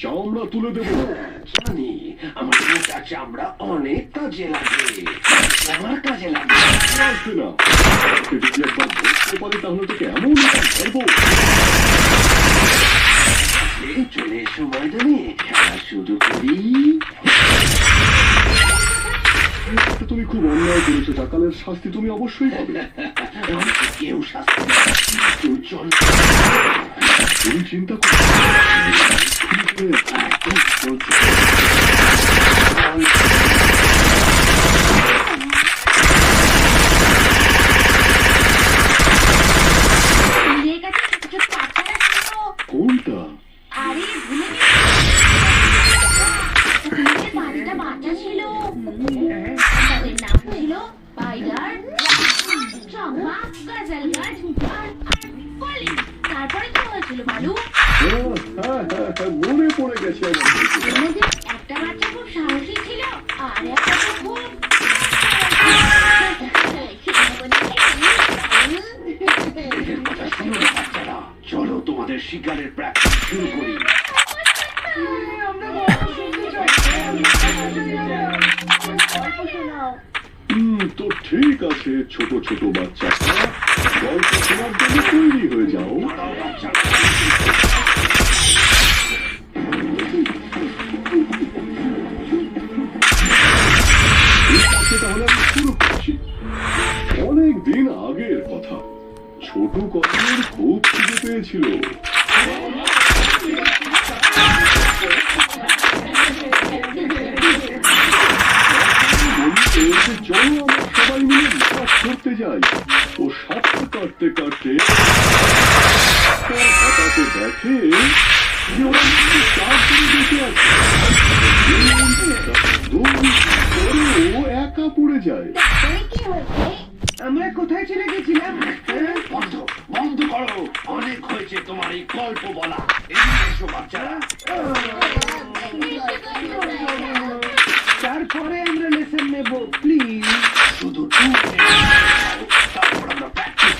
চামড়া তুলে দেবো। জানি আমার মোটা চামড়া অনেক কাজে লাগে, আমার কাজে লাগে। আসবে না, যদি একবার বসতে পারি তাহলে তোকে এমন ধরবো। চলে এসো ময়দানে, খেলা শুরু করি। তুমি খুব অন্যায় করেছো, টাকালের শাস্তি তুমি অবশ্যই পাবে। কেউ শাস্তি কেউ চল, তুমি চিন্তা করো। কোনটা? আরে ভুলে পাঁচটা বাচ্চা ছিল, তাদের নাম ছিল স্পাইডার, চম্পা, গাজাল গাছ আর কলি। তারপরে কি হয়েছিল বালু? মনে পড়ে গেছে আমার। এর মধ্যে একটা বাচ্চা খুব সাহসী ছিল আর একটা তো খুব বাচ্চারা, চলো তোমাদের শিকারের প্র্যাকটিস শুরু করি। তো ঠিক আছে ছোট ছোট বাচ্চারা, গল্প শোনার জন্য তৈরি হয়ে যাও। তাহলে আমি শুরু করছি। অনেক দিন আগের কথা, ছোট কলের খুব খিদে পেয়েছিল। চলো আমরা সবাই মিলে মাছ ধরতে যাই। ও সাপটা কাটতে কাটতে হঠাৎ দেখে যে ওরা চার করে বেঁচে আছে। ও একা পড়ে যায়। আমরা কোথায় চলে গেছিলাম? বন্ধ বন্ধ করো, অনেক হয়েছে তোমার এই গল্প বলা। এদিকে এসো বাচ্চারা। তারপরে আমরা লেসন নেব, প্লিজ। শুধু তারপর আমরা প্র্যাকটিস।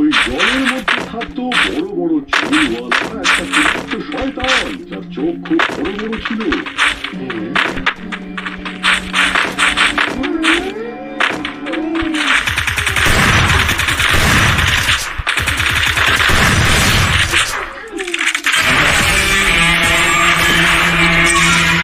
ওই জলের মধ্যে থাকতো বড় বড় চুলওয়ালা একটা ছোট্ট শয়তান, যার চোখ খুব বড় বড় ছিল।